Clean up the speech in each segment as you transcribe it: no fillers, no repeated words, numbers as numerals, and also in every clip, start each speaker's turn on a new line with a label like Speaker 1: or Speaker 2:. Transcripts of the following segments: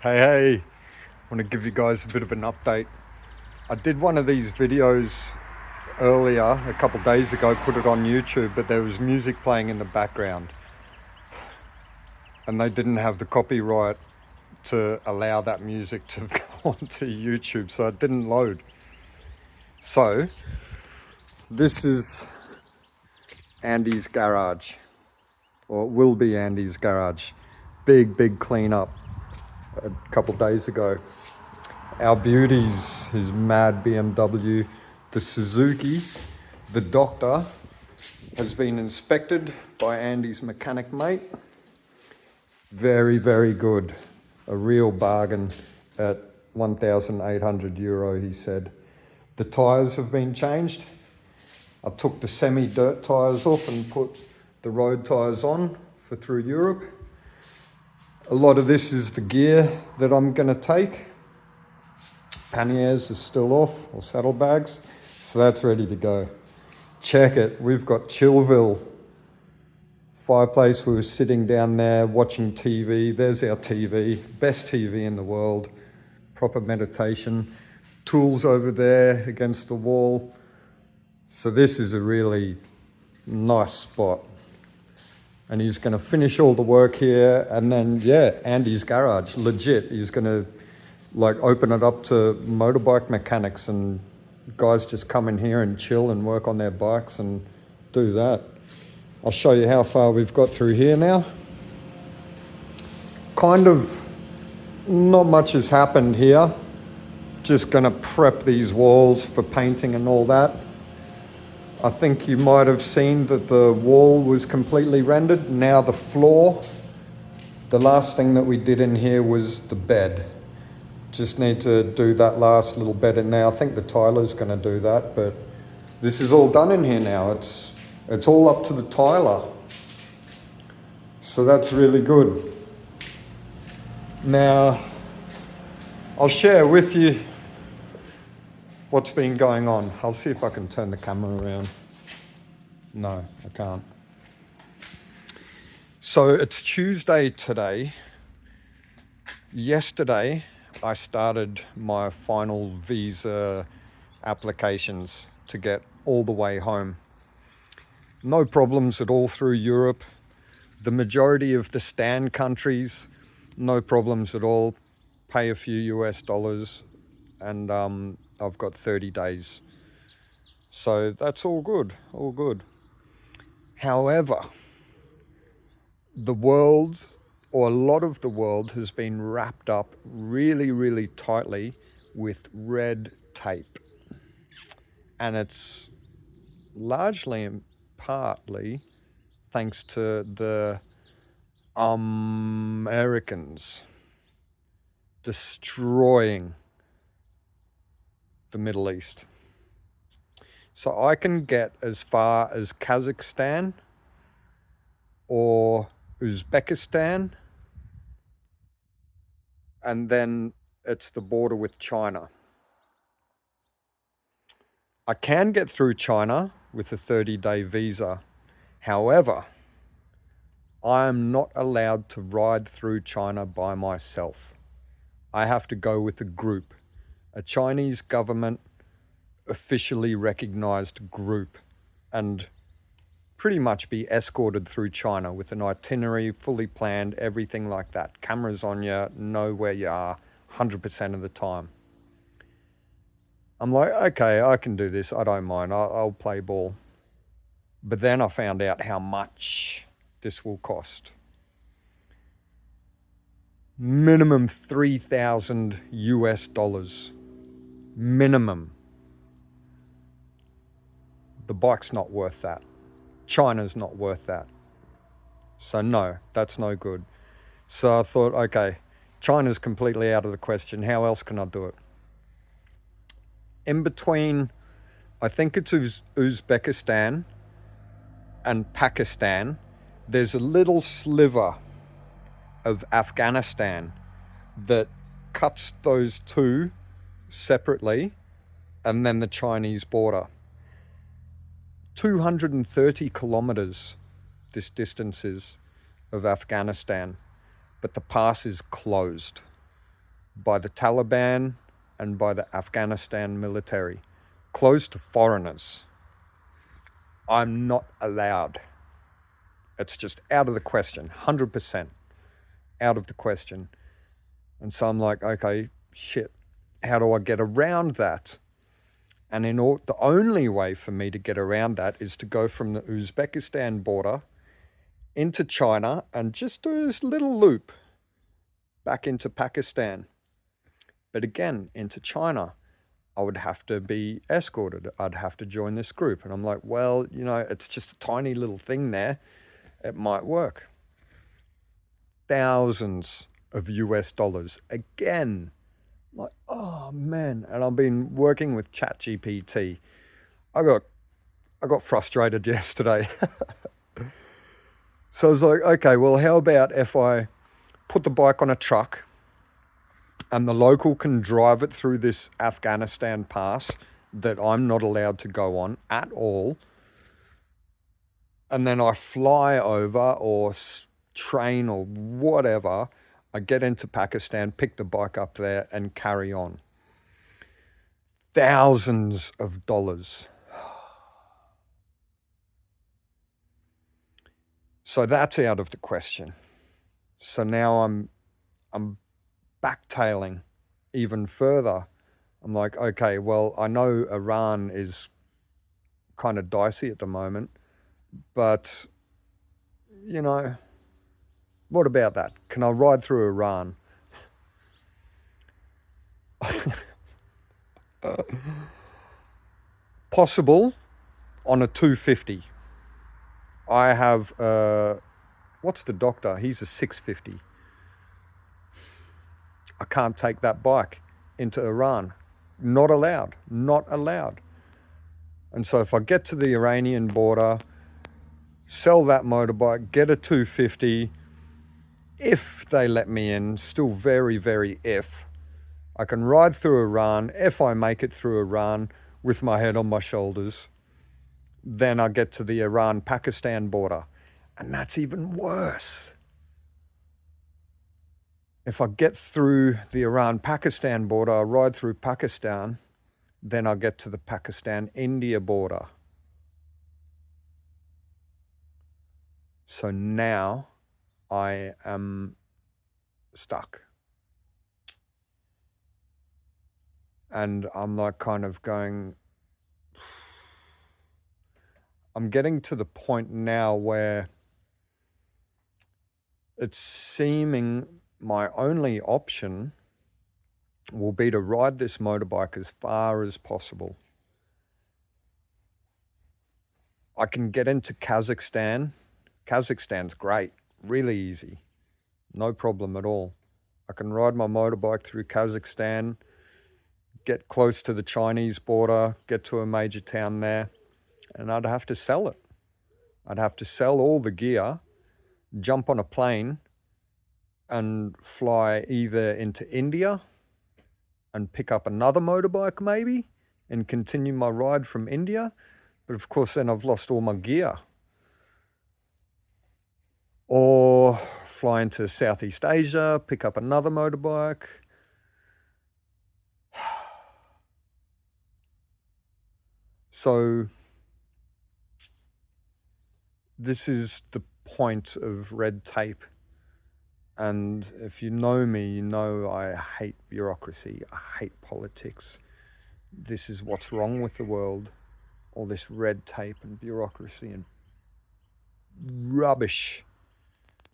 Speaker 1: Hey, I want to give you guys a bit of an update. I did one of these videos earlier, a couple days ago, put it on YouTube, but there was music playing in the background and they didn't have the copyright to allow that music to go onto YouTube, so it didn't load. So, this is Andy's garage, or it will be Andy's garage. Big cleanup a couple days ago. Our beauties, his mad BMW, the Suzuki, the Doctor has been inspected by Andy's mechanic mate. Very good. A real bargain at €1,800, he said. The tyres have been changed. I took the semi-dirt tyres off and put the road tyres on for through Europe. A lot of this is the gear that I'm going to take. Panniers are still off, or saddlebags, so that's ready to go. Check it, we've got Chillville. Fireplace, we were sitting down there watching TV. There's our TV, best TV in the world. Proper meditation. Tools over there against the wall. So this is a really nice spot. And he's going to finish all the work here, and then, yeah, Andy's garage, legit. He's going to open it up to motorbike mechanics, and guys just come in here and chill and work on their bikes and do that. I'll show you how far we've got through here now. Kind of not much has happened here. Just gonna prep these walls for painting and all that. I think you might have seen that the wall was completely rendered. Now the floor, the last thing that we did in here was the bed. Just need to do that last little bed in there. I think the tiler's going to do that, but this is all done in here now. It's all up to the tiler. So that's really good. Now, I'll share with you what's been going on. I'll see if I can turn the camera around. No, I can't. So it's Tuesday today. Yesterday, I started my final visa applications to get all the way home. No problems at all through Europe. The majority of the stand countries, no problems at all. Pay a few US dollars and I've got 30 days. So that's all good, all good. However, the world, or a lot of the world, has been wrapped up really tightly with red tape. And it's largely and partly thanks to the Americans destroying the Middle East. So I can get as far as Kazakhstan or Uzbekistan, and then it's the border with China. I can get through China with a 30-day visa. However, I am not allowed to ride through China by myself. I have to go with a group, a Chinese government officially recognized group, and pretty much be escorted through China with an itinerary, fully planned, everything like that. Cameras on you, know where you are 100% of the time. I'm like, okay, I can do this. I don't mind. I'll play ball. But then I found out how much this will cost. Minimum 3,000 US dollars. Minimum. The bike's not worth that. China's not worth that. So no, that's no good. So I thought, okay, China's completely out of the question. How else can I do it? In between, I think it's Uzbekistan and Pakistan, there's a little sliver of Afghanistan that cuts those two separately, and then the Chinese border. 230 kilometers this distance is of Afghanistan, but the pass is closed. by the Taliban and by the Afghanistan military, closed to foreigners. I'm not allowed. It's just out of the question, 100% out of the question. And so I'm like, okay, shit, how do I get around that? And the only way for me to get around that is to go from the Uzbekistan border into China and just do this little loop back into Pakistan. But again, into China, I would have to be escorted. I'd have to join this group. And I'm like, well, it's just a tiny little thing there. It might work. Thousands of US dollars. Again, like, oh man. And I've been working with ChatGPT. I got frustrated yesterday. So I was like, okay, well, how about if I put the bike on a truck and the local can drive it through this Afghanistan pass that I'm not allowed to go on at all, and then I fly over or train or whatever, I get into Pakistan, pick the bike up there and carry on. Thousands of dollars. So that's out of the question. So now I'm backtailing even further. I'm like, okay, well, I know Iran is kind of dicey at the moment, but, what about that? Can I ride through Iran? Possible on a 250. I have, what's the doctor? He's a 650. I can't take that bike into Iran. Not allowed. Not allowed. And so if I get to the Iranian border, sell that motorbike, get a 250, if they let me in, still very, very if, I can ride through Iran. If I make it through Iran with my head on my shoulders, then I get to the Iran-Pakistan border. And that's even worse. If I get through the Iran-Pakistan border, I ride through Pakistan, then I get to the Pakistan-India border. So now I am stuck. And I'm like kind of going, I'm getting to the point now where it's seeming my only option will be to ride this motorbike as far as possible. I can get into Kazakhstan. Kazakhstan's great, really easy, no problem at all. I can ride my motorbike through Kazakhstan, get close to the Chinese border, get to a major town there, and I'd have to sell it. I'd have to sell all the gear, jump on a plane, and fly either into India and pick up another motorbike maybe and continue my ride from India. But of course, then I've lost all my gear. Or fly into Southeast Asia, pick up another motorbike. So this is the point of red tape. And if you know me, you know I hate bureaucracy. I hate politics. This is what's wrong with the world. All this red tape and bureaucracy and rubbish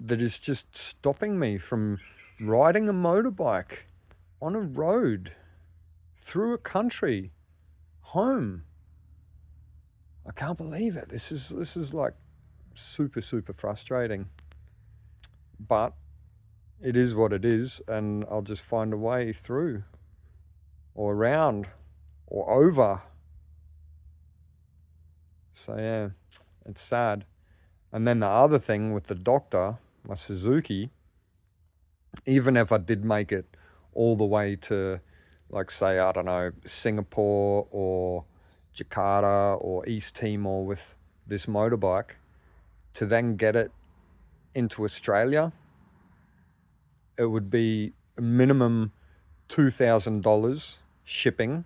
Speaker 1: that is just stopping me from riding a motorbike on a road through a country home. I can't believe it. This is like super, super frustrating. But it is what it is, and I'll just find a way through or around or over. So yeah, it's sad. And then the other thing with the doctor, my Suzuki, even if I did make it all the way to, like, say, I don't know, Singapore or Jakarta or East Timor with this motorbike, to then get it into Australia, it would be a minimum $2,000 shipping,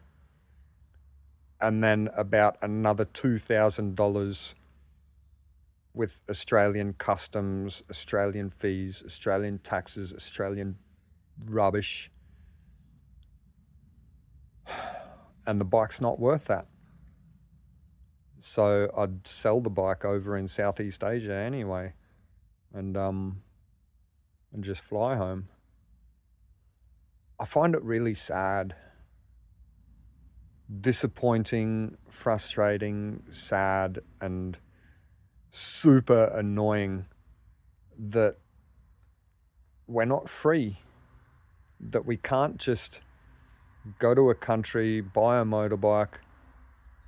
Speaker 1: and then about another $2,000 with Australian customs, Australian fees, Australian taxes, Australian rubbish. And the bike's not worth that. So I'd sell the bike over in Southeast Asia anyway, and just fly home. I find it really sad, disappointing, frustrating, sad, and super annoying that we're not free, that we can't just go to a country, buy a motorbike,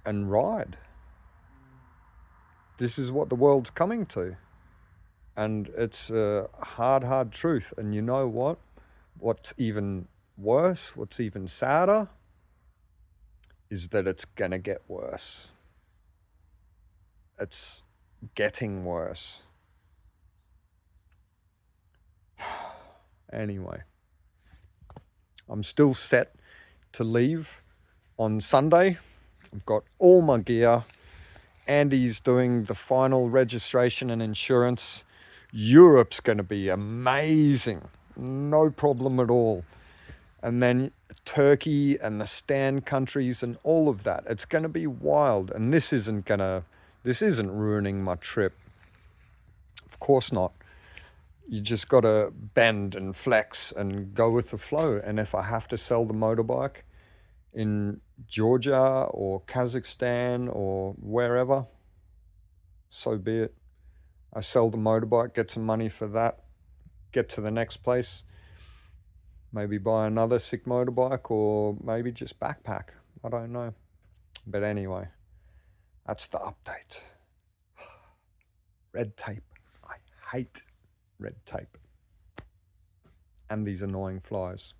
Speaker 1: and ride. This is what the world's coming to. And it's a hard truth. And you know what? What's even worse, what's even sadder, is that it's gonna get worse. It's getting worse. Anyway, I'm still set to leave on Sunday. I've got all my gear. Andy's doing the final registration and insurance. Europe's going to be amazing. No problem at all. And then Turkey and the Stan countries and all of that. It's going to be wild. And this isn't ruining my trip. Of course not. You just got to bend and flex and go with the flow. And if I have to sell the motorbike in Georgia or Kazakhstan or wherever, so be it. I sell the motorbike, get some money for that, get to the next place, maybe buy another sick motorbike, or maybe just backpack. I don't know. But anyway, that's the update. Red tape. I hate red tape. And these annoying flies.